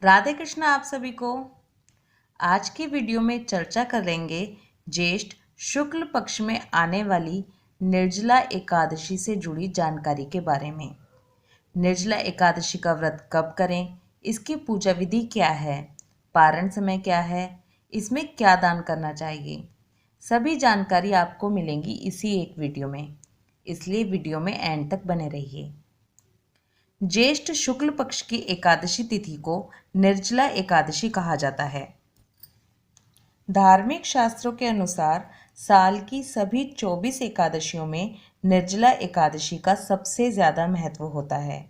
राधे कृष्ण आप सभी को। आज की वीडियो में चर्चा करेंगे ज्येष्ठ शुक्ल पक्ष में आने वाली निर्जला एकादशी से जुड़ी जानकारी के बारे में। निर्जला एकादशी का व्रत कब करें, इसकी पूजा विधि क्या है, पारण समय क्या है, इसमें क्या दान करना चाहिए, सभी जानकारी आपको मिलेंगी इसी एक वीडियो में, इसलिए वीडियो में एंड तक बने रहिए। ज्येष्ठ शुक्ल पक्ष की एकादशी तिथि को निर्जला एकादशी कहा जाता है। धार्मिक शास्त्रों के अनुसार साल की सभी 24 एकादशियों में निर्जला एकादशी का सबसे ज़्यादा महत्व होता है।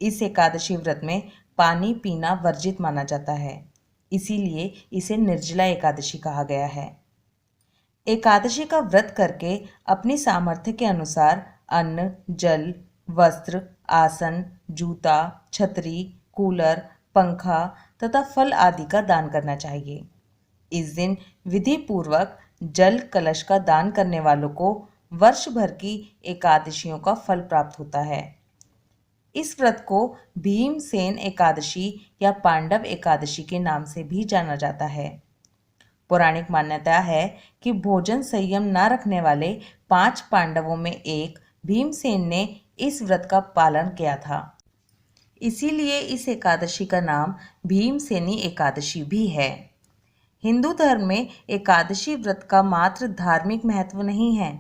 इस एकादशी व्रत में पानी पीना वर्जित माना जाता है, इसीलिए इसे निर्जला एकादशी कहा गया है। एकादशी का व्रत करके अपनी सामर्थ्य के अनुसार अन्न, जल, वस्त्र, आसन, जूता, छतरी, कूलर, पंखा तथा फल आदि का दान करना चाहिए। इस दिन विधि पूर्वक जल कलश का दान करने वालों को वर्ष भर की एकादशियों का फल प्राप्त होता है। इस व्रत को भीमसेन एकादशी या पांडव एकादशी के नाम से भी जाना जाता है। पौराणिक मान्यता है कि भोजन संयम न रखने वाले 5 पांडवों में एक भीमसेन ने इस व्रत का पालन किया था, इसीलिए इस एकादशी का नाम भीमसेनी एकादशी भी है। हिंदू धर्म में एकादशी व्रत का मात्र धार्मिक महत्व नहीं है,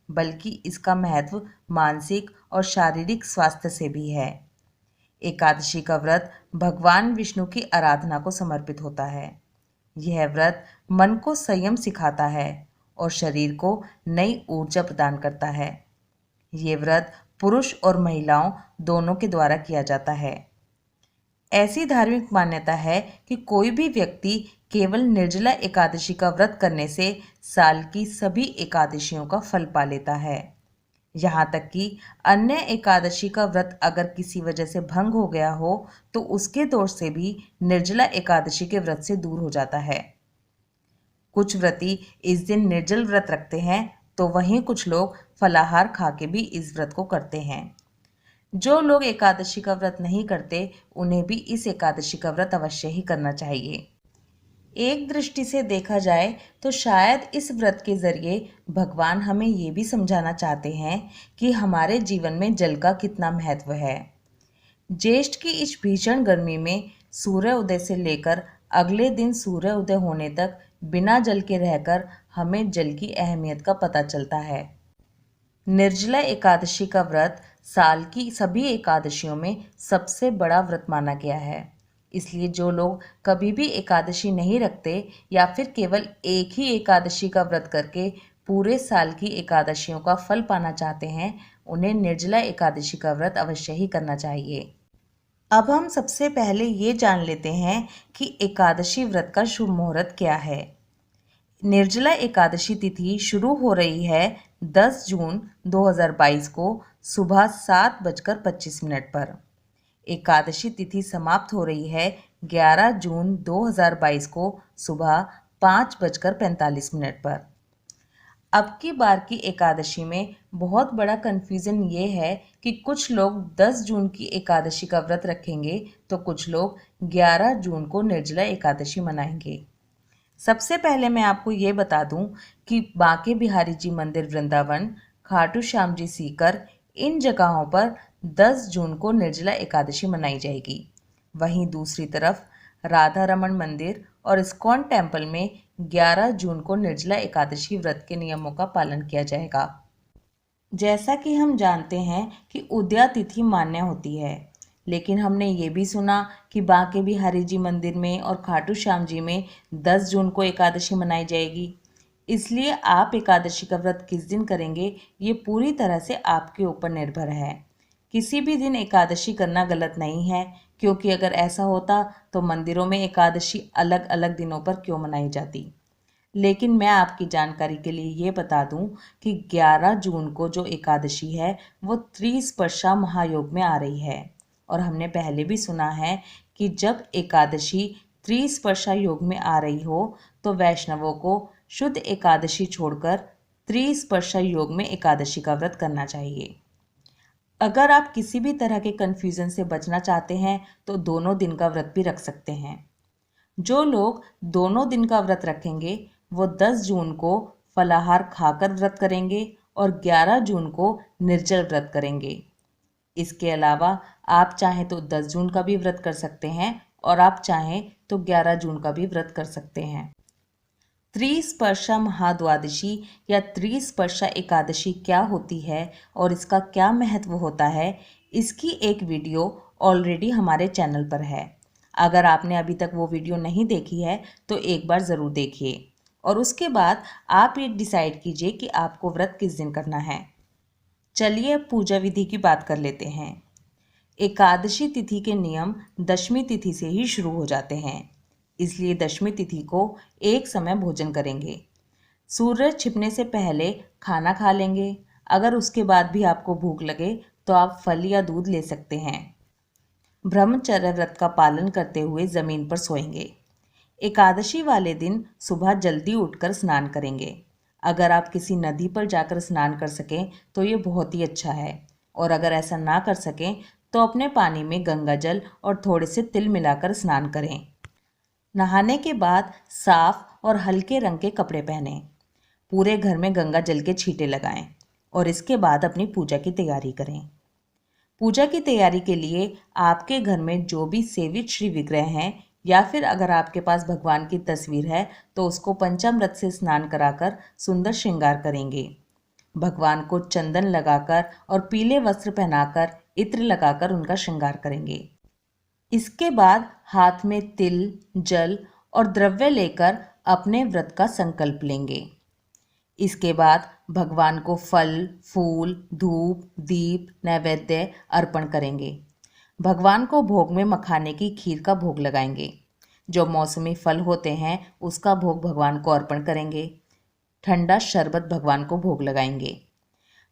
बल्कि इसका महत्व मानसिक और शारीरिक स्वास्थ्य से भी है। एकादशी का व्रत भगवान विष्णु की आराधना को समर्पित होता है। यह व्रत मन को संयम सिखाता है और शरीर को नई ऊर्जा प्रदान करता है। ये व्रत पुरुष और महिलाओं दोनों के द्वारा किया जाता है। ऐसी धार्मिक मान्यता है कि कोई भी व्यक्ति केवल निर्जला एकादशी का व्रत करने से साल की सभी एकादशियों का फल पा लेता है। यहाँ तक कि अन्य एकादशी का व्रत अगर किसी वजह से भंग हो गया हो तो उसके दोष से भी निर्जला एकादशी के व्रत से दूर हो जाता है। कुछ व्रती इस दिन निर्जल व्रत रखते हैं तो वहीं कुछ लोग फलाहार खा के भी इस व्रत को करते हैं। जो लोग एकादशी का व्रत नहीं करते उन्हें भी इस एकादशी का व्रत अवश्य ही करना चाहिए। एक दृष्टि से देखा जाए तो शायद इस व्रत के जरिए भगवान हमें ये भी समझाना चाहते हैं कि हमारे जीवन में जल का कितना महत्व है। ज्येष्ठ की इस भीषण गर्मी में सूर्य उदय से लेकर अगले दिन सूर्य उदय होने तक बिना जल के रहकर हमें जल की अहमियत का पता चलता है। निर्जला एकादशी का व्रत साल की सभी एकादशियों में सबसे बड़ा व्रत माना गया है, इसलिए जो लोग कभी भी एकादशी नहीं रखते या फिर केवल एक ही एकादशी का व्रत करके पूरे साल की एकादशियों का फल पाना चाहते हैं, उन्हें निर्जला एकादशी का व्रत अवश्य ही करना चाहिए। अब हम सबसे पहले ये जान लेते हैं कि एकादशी व्रत का शुभ मुहूर्त क्या है। निर्जला एकादशी तिथि शुरू हो रही है 10 जून 2022 को सुबह 7:25 पर। एकादशी तिथि समाप्त हो रही है 11 जून 2022 को सुबह 5:45 पर। अब की बार की एकादशी में बहुत बड़ा कन्फ्यूज़न ये है कि कुछ लोग 10 जून की एकादशी का व्रत रखेंगे तो कुछ लोग 11 जून को निर्जला एकादशी मनाएंगे। सबसे पहले मैं आपको ये बता दूं कि बांके बिहारी जी मंदिर वृंदावन, खाटू श्याम जी सीकर, इन जगहों पर 10 जून को निर्जला एकादशी मनाई जाएगी। वहीं दूसरी तरफ राधा रमन मंदिर और इस्कॉन टेम्पल में 11 जून को निर्जला एकादशी व्रत के नियमों का पालन किया जाएगा। जैसा कि हम जानते हैं कि उदया तिथि मान्य होती है, लेकिन हमने ये भी सुना कि बांके बिहारी जी मंदिर में और खाटू श्याम जी में 10 जून को एकादशी मनाई जाएगी। इसलिए आप एकादशी का व्रत किस दिन करेंगे ये पूरी तरह से आपके ऊपर निर्भर है। किसी भी दिन एकादशी करना गलत नहीं है, क्योंकि अगर ऐसा होता तो मंदिरों में एकादशी अलग अलग दिनों पर क्यों मनाई जाती। लेकिन मैं आपकी जानकारी के लिए ये बता दूं कि 11 जून को जो एकादशी है वो त्रिस्पर्शा महायोग में आ रही है, और हमने पहले भी सुना है कि जब एकादशी त्रिस्पर्शा योग में आ रही हो तो वैष्णवों को शुद्ध एकादशी छोड़कर त्रिस्पर्शा योग में एकादशी का व्रत करना चाहिए। अगर आप किसी भी तरह के कन्फ्यूज़न से बचना चाहते हैं तो दोनों दिन का व्रत भी रख सकते हैं। जो लोग दोनों दिन का व्रत रखेंगे वो 10 जून को फलाहार खाकर व्रत करेंगे और 11 जून को निर्जल व्रत करेंगे। इसके अलावा आप चाहें तो 10 जून का भी व्रत कर सकते हैं और आप चाहें तो 11 जून का भी व्रत कर सकते हैं। त्रिस्पर्शा महाद्वादशी या त्रिस्पर्शा एकादशी क्या होती है और इसका क्या महत्व होता है, इसकी एक वीडियो ऑलरेडी हमारे चैनल पर है। अगर आपने अभी तक वो वीडियो नहीं देखी है तो एक बार ज़रूर देखिए और उसके बाद आप ये डिसाइड कीजिए कि आपको व्रत किस दिन करना है। चलिए अब पूजा विधि की बात कर लेते हैं। एकादशी तिथि के नियम दशमी तिथि से ही शुरू हो जाते हैं, इसलिए दशमी तिथि को एक समय भोजन करेंगे। सूरज छिपने से पहले खाना खा लेंगे। अगर उसके बाद भी आपको भूख लगे तो आप फल या दूध ले सकते हैं। ब्रह्मचर्य व्रत का पालन करते हुए ज़मीन पर सोएंगे। एकादशी वाले दिन सुबह जल्दी उठकर स्नान करेंगे। अगर आप किसी नदी पर जाकर स्नान कर सकें तो ये बहुत ही अच्छा है, और अगर ऐसा ना कर सकें तो अपने पानी में गंगा जल और थोड़े से तिल मिलाकर स्नान करें। नहाने के बाद साफ और हल्के रंग के कपड़े पहनें। पूरे घर में गंगा जल के छींटे लगाएं और इसके बाद अपनी पूजा की तैयारी करें। पूजा की तैयारी के लिए आपके घर में जो भी सेवित श्री विग्रह हैं या फिर अगर आपके पास भगवान की तस्वीर है तो उसको पंचामृत से स्नान कराकर सुंदर श्रृंगार करेंगे। भगवान को चंदन लगाकर और पीले वस्त्र पहनाकर इत्र लगाकर उनका श्रृंगार करेंगे। इसके बाद हाथ में तिल, जल और द्रव्य लेकर अपने व्रत का संकल्प लेंगे। इसके बाद भगवान को फल, फूल, धूप, दीप, नैवेद्य अर्पण करेंगे। भगवान को भोग में मखाने की खीर का भोग लगाएंगे। जो मौसमी फल होते हैं उसका भोग भगवान को अर्पण करेंगे। ठंडा शरबत भगवान को भोग लगाएंगे।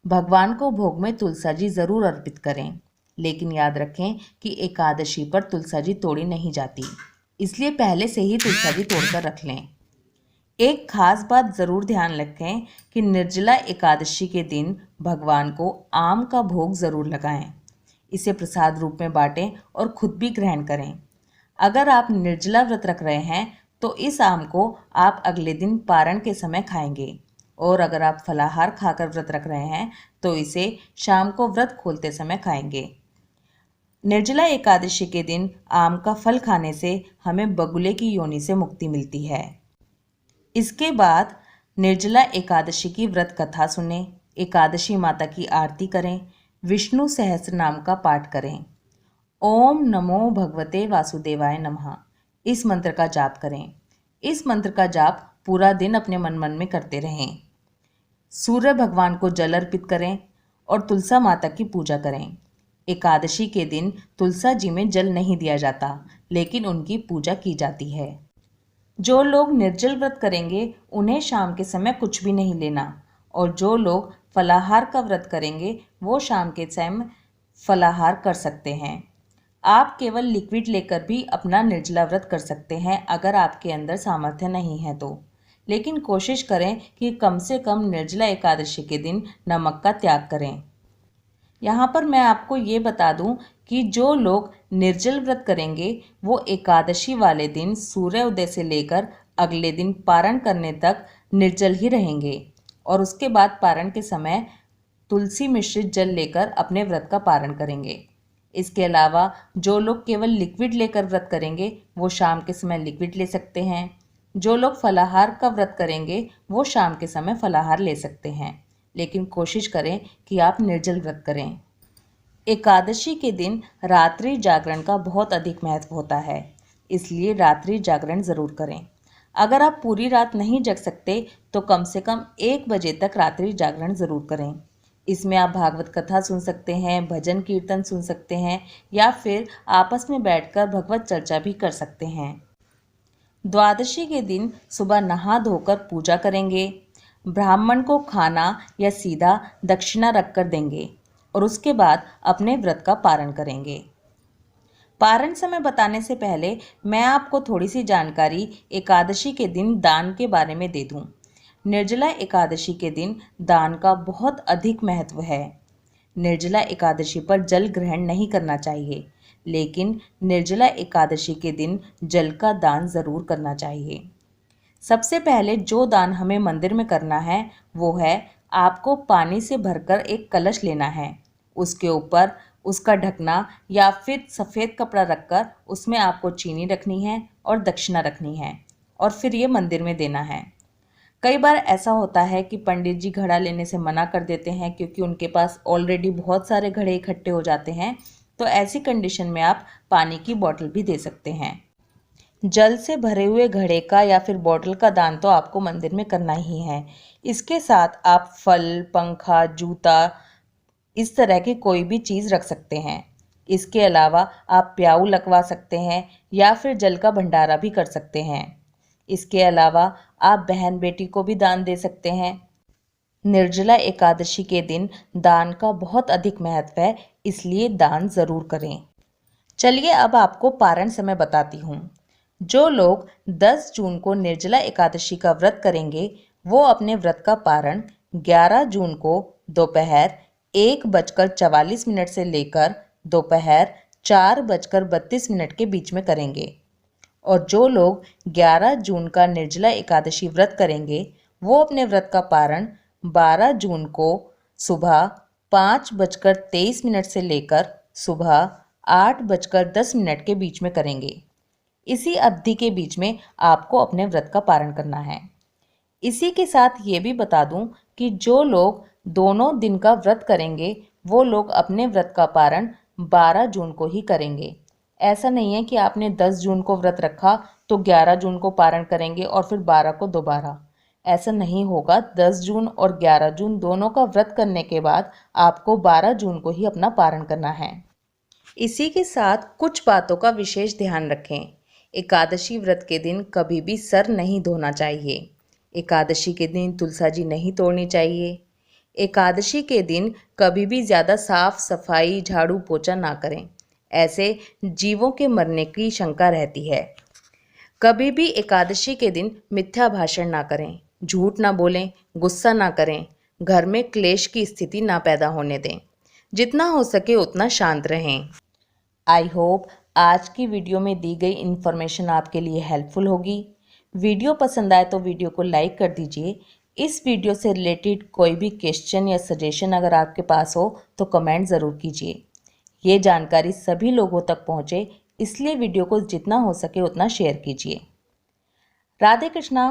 भगवान को भोग में तुलसाजी ज़रूर अर्पित करें, लेकिन याद रखें कि एकादशी पर तुलसाजी तोड़ी नहीं जाती, इसलिए पहले से ही तुलसाजी तोड़कर रख लें। एक खास बात ज़रूर ध्यान रखें कि निर्जला एकादशी के दिन भगवान को आम का भोग ज़रूर लगाएं। इसे प्रसाद रूप में बांटें और खुद भी ग्रहण करें। अगर आप निर्जला व्रत रख रहे हैं तो इस आम को आप अगले दिन पारण के समय खाएंगे, और अगर आप फलाहार खाकर व्रत रख रहे हैं तो इसे शाम को व्रत खोलते समय खाएंगे। निर्जला एकादशी के दिन आम का फल खाने से हमें बगुले की योनि से मुक्ति मिलती है। इसके बाद निर्जला एकादशी की व्रत कथा सुनें, एकादशी माता की आरती करें, विष्णु सहस्त्र नाम का पाठ करें। ओम नमो भगवते वासुदेवाय नमः इस मंत्र का जाप करें। इस मंत्र का जाप पूरा दिन अपने मन मन में करते रहें। सूर्य भगवान को जल अर्पित करें और तुलसा माता की पूजा करें। एकादशी के दिन तुलसा जी में जल नहीं दिया जाता, लेकिन उनकी पूजा की जाती है। जो लोग निर्जल व्रत करेंगे उन्हें शाम के समय कुछ भी नहीं लेना, और जो लोग फलाहार का व्रत करेंगे वो शाम के समय फलाहार कर सकते हैं। आप केवल लिक्विड लेकर भी अपना निर्जला व्रत कर सकते हैं अगर आपके अंदर सामर्थ्य नहीं है तो, लेकिन कोशिश करें कि कम से कम निर्जला एकादशी के दिन नमक का त्याग करें। यहाँ पर मैं आपको ये बता दूं कि जो लोग निर्जल व्रत करेंगे वो एकादशी वाले दिन सूर्य उदय से लेकर अगले दिन पारण करने तक निर्जल ही रहेंगे, और उसके बाद पारण के समय तुलसी मिश्रित जल लेकर अपने व्रत का पारण करेंगे। इसके अलावा जो लोग केवल लिक्विड लेकर व्रत करेंगे वो शाम के समय लिक्विड ले सकते हैं। जो लोग फलाहार का व्रत करेंगे वो शाम के समय फलाहार ले सकते हैं, लेकिन कोशिश करें कि आप निर्जल व्रत करें। एकादशी के दिन रात्रि जागरण का बहुत अधिक महत्व होता है, इसलिए रात्रि जागरण ज़रूर करें। अगर आप पूरी रात नहीं जग सकते तो कम से कम 1 बजे तक रात्रि जागरण ज़रूर करें। इसमें आप भागवत कथा सुन सकते हैं, भजन कीर्तन सुन सकते हैं, या फिर आपस में बैठकर भगवत चर्चा भी कर सकते हैं। द्वादशी के दिन सुबह नहा धोकर पूजा करेंगे। ब्राह्मण को खाना या सीधा दक्षिणा रखकर देंगे और उसके बाद अपने व्रत का पारण करेंगे। पारण समय बताने से पहले मैं आपको थोड़ी सी जानकारी एकादशी के दिन दान के बारे में दे दूं। निर्जला एकादशी के दिन दान का बहुत अधिक महत्व है। निर्जला एकादशी पर जल ग्रहण नहीं करना चाहिए, लेकिन निर्जला एकादशी के दिन जल का दान ज़रूर करना चाहिए। सबसे पहले जो दान हमें मंदिर में करना है वो है, आपको पानी से भरकर एक कलश लेना है। उसके ऊपर उसका ढकना या फिर सफ़ेद कपड़ा रखकर उसमें आपको चीनी रखनी है और दक्षिणा रखनी है और फिर ये मंदिर में देना है। कई बार ऐसा होता है कि पंडित जी घड़ा लेने से मना कर देते हैं क्योंकि उनके पास ऑलरेडी बहुत सारे घड़े इकट्ठे हो जाते हैं। तो ऐसी कंडीशन में आप पानी की बोतल भी दे सकते हैं। जल से भरे हुए घड़े का या फिर बोतल का दान तो आपको मंदिर में करना ही है। इसके साथ आप फल, पंखा, जूता, इस तरह की कोई भी चीज़ रख सकते हैं। इसके अलावा आप प्याऊ लगवा सकते हैं या फिर जल का भंडारा भी कर सकते हैं। इसके अलावा आप बहन बेटी को भी दान दे सकते हैं। निर्जला एकादशी के दिन दान का बहुत अधिक महत्व है, इसलिए दान ज़रूर करें। चलिए अब आपको पारण समय बताती हूँ। जो लोग 10 जून को निर्जला एकादशी का व्रत करेंगे वो अपने व्रत का पारण 11 जून को दोपहर 1:44 से लेकर दोपहर 4:32 के बीच में करेंगे। और जो लोग 11 जून का निर्जला एकादशी व्रत करेंगे वो अपने व्रत का पारण 12 जून को सुबह 5:23 से लेकर सुबह 8:10 के बीच में करेंगे। इसी अवधि के बीच में आपको अपने व्रत का पारण करना है। इसी के साथ ये भी बता दूं कि जो लोग दोनों दिन का व्रत करेंगे वो लोग अपने व्रत का पारण 12 जून को ही करेंगे। ऐसा नहीं है कि आपने 10 जून को व्रत रखा तो 11 जून को पारण करेंगे और फिर 12 को दोबारा। ऐसा नहीं होगा। 10 जून और 11 जून दोनों का व्रत करने के बाद आपको 12 जून को ही अपना पारण करना है। इसी के साथ कुछ बातों का विशेष ध्यान रखें। एकादशी व्रत के दिन कभी भी सर नहीं धोना चाहिए। एकादशी के दिन तुलसी नहीं तोड़नी चाहिए। एकादशी के दिन कभी भी ज़्यादा साफ सफाई, झाड़ू पोछा ना करें। ऐसे जीवों के मरने की शंका रहती है। कभी भी एकादशी के दिन मिथ्या भाषण ना करें, झूठ ना बोलें, गुस्सा ना करें, घर में क्लेश की स्थिति ना पैदा होने दें। जितना हो सके उतना शांत रहें। आई होप आज की वीडियो में दी गई इन्फॉर्मेशन आपके लिए हेल्पफुल होगी। वीडियो पसंद आए तो वीडियो को लाइक कर दीजिए। इस वीडियो से रिलेटेड कोई भी क्वेश्चन या सजेशन अगर आपके पास हो तो कमेंट ज़रूर कीजिए। ये जानकारी सभी लोगों तक पहुँचे इसलिए वीडियो को जितना हो सके उतना शेयर कीजिए। राधे कृष्णा।